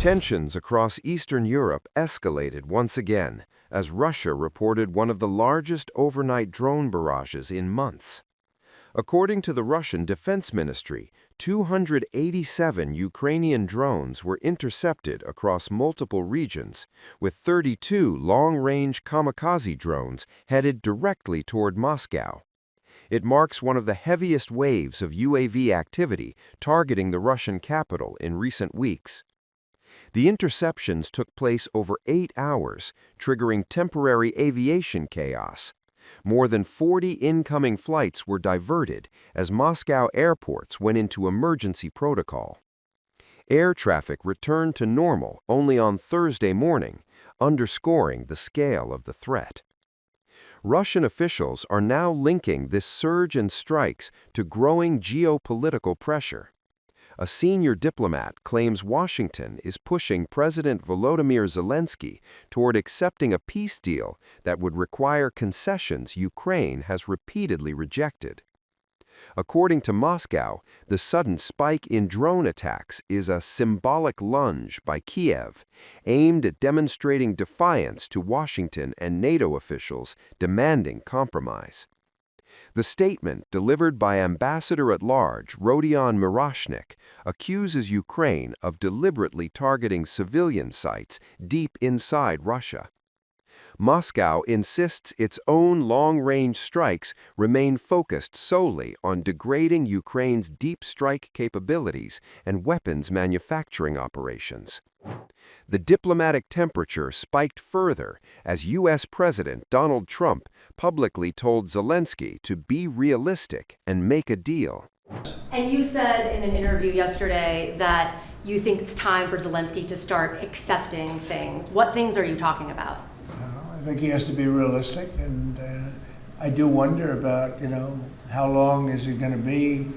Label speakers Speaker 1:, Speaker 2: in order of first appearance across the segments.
Speaker 1: Tensions across Eastern Europe escalated once again as Russia reported one of the largest overnight drone barrages in months. According to the Russian Defense Ministry, 287 Ukrainian drones were intercepted across multiple regions, with 32 long-range kamikaze drones headed directly toward Moscow. It marks one of the heaviest waves of UAV activity targeting the Russian capital in recent weeks. The interceptions took place over 8 hours, triggering temporary aviation chaos. More than 40 incoming flights were diverted as Moscow airports went into emergency protocol. Air traffic returned to normal only on Thursday morning, underscoring the scale of the threat. Russian officials are now linking this surge in strikes to growing geopolitical pressure. A senior diplomat claims Washington is pushing President Volodymyr Zelensky toward accepting a peace deal that would require concessions Ukraine has repeatedly rejected. According to Moscow, the sudden spike in drone attacks is a symbolic lunge by Kiev, aimed at demonstrating defiance to Washington and NATO officials demanding compromise. The statement, delivered by Ambassador-at-Large Rodion Miroshnik, accuses Ukraine of deliberately targeting civilian sites deep inside Russia. Moscow insists its own long-range strikes remain focused solely on degrading Ukraine's deep strike capabilities and weapons manufacturing operations. The diplomatic temperature spiked further as U.S. President Donald Trump publicly told Zelensky to be realistic and make a deal.
Speaker 2: And you said in an interview yesterday that you think it's time for Zelensky to start accepting things. What things are you talking about?
Speaker 3: I think he has to be realistic, and I do wonder about, how long is it going to be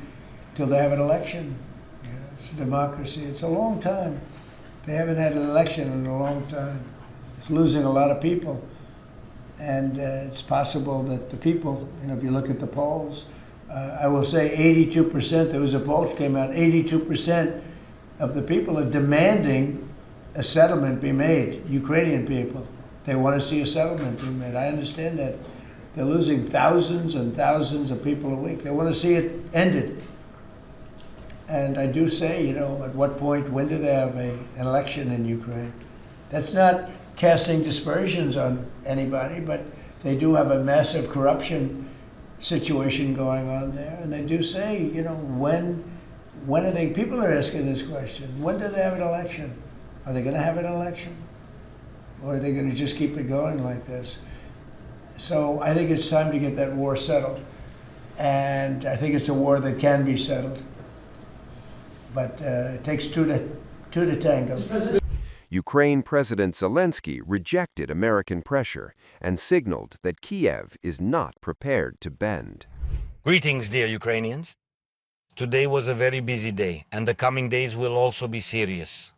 Speaker 3: till they have an election? It's a democracy. It's a long time. They haven't had an election in a long time. It's losing a lot of people. And it's possible that the people, if you look at the polls, I will say 82%, there was a poll that came out, 82% of the people are demanding a settlement be made, Ukrainian people. They want to see a settlement be made. I understand that. They're losing thousands and thousands of people a week. They want to see it ended. And I do say, at what point, when do they have an election in Ukraine? That's not casting dispersions on anybody, but they do have a massive corruption situation going on there. And they do say, when are they, people are asking this question, when do they have an election? Are they going to have an election? Or are they going to just keep it going like this? So I think it's time to get that war settled. And I think it's a war that can be settled. But it takes two to tango.
Speaker 1: Ukraine President Zelensky rejected American pressure and signaled that Kiev is not prepared to bend.
Speaker 4: Greetings, dear Ukrainians. Today was a very busy day, and the coming days will also be serious.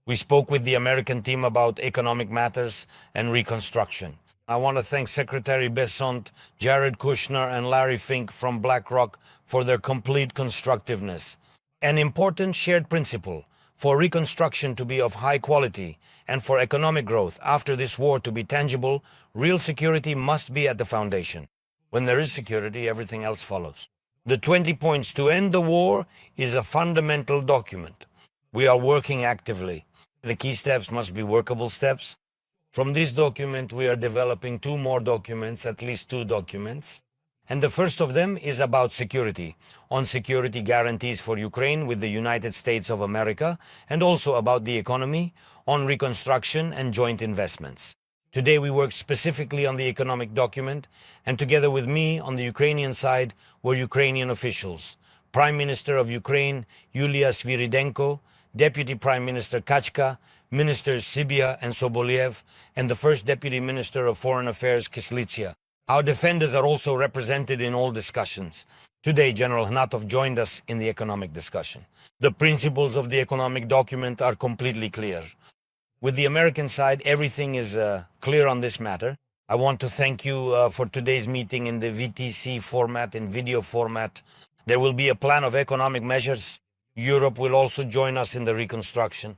Speaker 4: We spoke with the American team about economic matters and reconstruction. I want to thank Secretary Bessent, Jared Kushner, and Larry Fink from BlackRock for their complete constructiveness. An important shared principle for reconstruction to be of high quality and for economic growth after this war to be tangible, real security must be at the foundation. When there is security, everything else follows. The 20 points to end the war is a fundamental document. We are working actively. The key steps must be workable steps. From this document, we are developing 2 more documents, at least 2 documents. And the first of them is about security, on security guarantees for Ukraine with the United States of America, and also about the economy, on reconstruction and joint investments. Today we work specifically on the economic document, and together with me on the Ukrainian side were Ukrainian officials. Prime Minister of Ukraine, Yulia Sviridenko, Deputy Prime Minister Kachka, Ministers Sibia and Soboliev, and the First Deputy Minister of Foreign Affairs Kislitsia. Our defenders are also represented in all discussions. Today, General Hnatov joined us in the economic discussion. The principles of the economic document are completely clear. With the American side, everything is clear on this matter. I want to thank you for today's meeting in the VTC format, in video format. There will be a plan of economic measures. Europe will also join us in the reconstruction.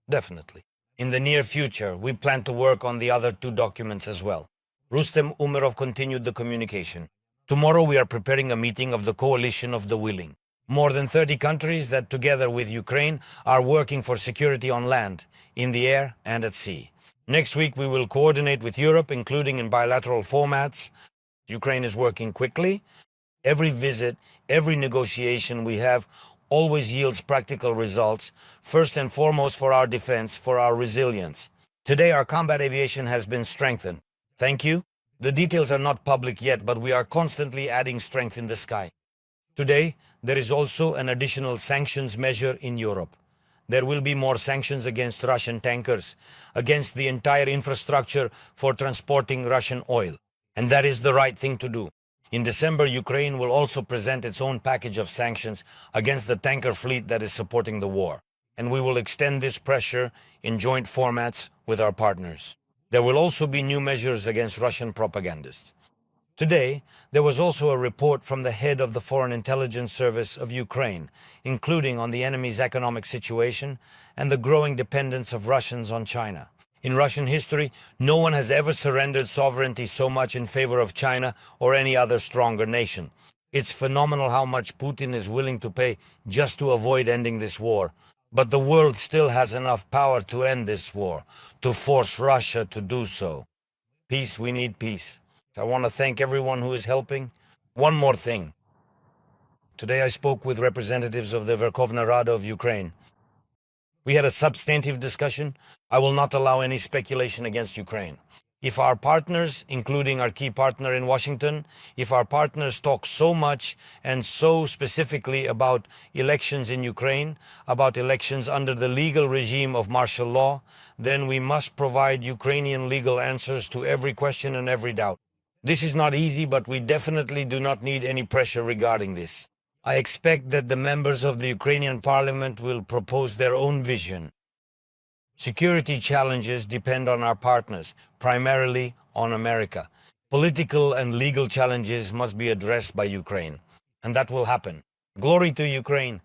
Speaker 4: Definitely. In the near future, we plan to work on the other two documents as well. Rustem Umerov continued the communication. Tomorrow we are preparing a meeting of the Coalition of the Willing. More than 30 countries that, together with Ukraine, are working for security on land, in the air and at sea. Next week we will coordinate with Europe, including in bilateral formats. Ukraine is working quickly. Every visit, every negotiation we have always yields practical results, first and foremost for our defense, for our resilience. Today our combat aviation has been strengthened. Thank you. The details are not public yet, but we are constantly adding strength in the sky. Today, there is also an additional sanctions measure in Europe. There will be more sanctions against Russian tankers, against the entire infrastructure for transporting Russian oil. And that is the right thing to do. In December, Ukraine will also present its own package of sanctions against the tanker fleet that is supporting the war. And we will extend this pressure in joint formats with our partners. There will also be new measures against Russian propagandists. Today, there was also a report from the head of the Foreign Intelligence Service of Ukraine, including on the enemy's economic situation and the growing dependence of Russians on China. In Russian history, no one has ever surrendered sovereignty so much in favor of China or any other stronger nation. It's phenomenal how much Putin is willing to pay just to avoid ending this war. But the world still has enough power to end this war, to force Russia to do so. Peace, we need peace. I want to thank everyone who is helping. One more thing. Today I spoke with representatives of the Verkhovna Rada of Ukraine. We had a substantive discussion. I will not allow any speculation against Ukraine. If our partners, including our key partner in Washington, if our partners talk so much and so specifically about elections in Ukraine, about elections under the legal regime of martial law, then we must provide Ukrainian legal answers to every question and every doubt. This is not easy, but we definitely do not need any pressure regarding this. I expect that the members of the Ukrainian parliament will propose their own vision. Security challenges depend on our partners, primarily on America. Political and legal challenges must be addressed by Ukraine, and that will happen. Glory to Ukraine.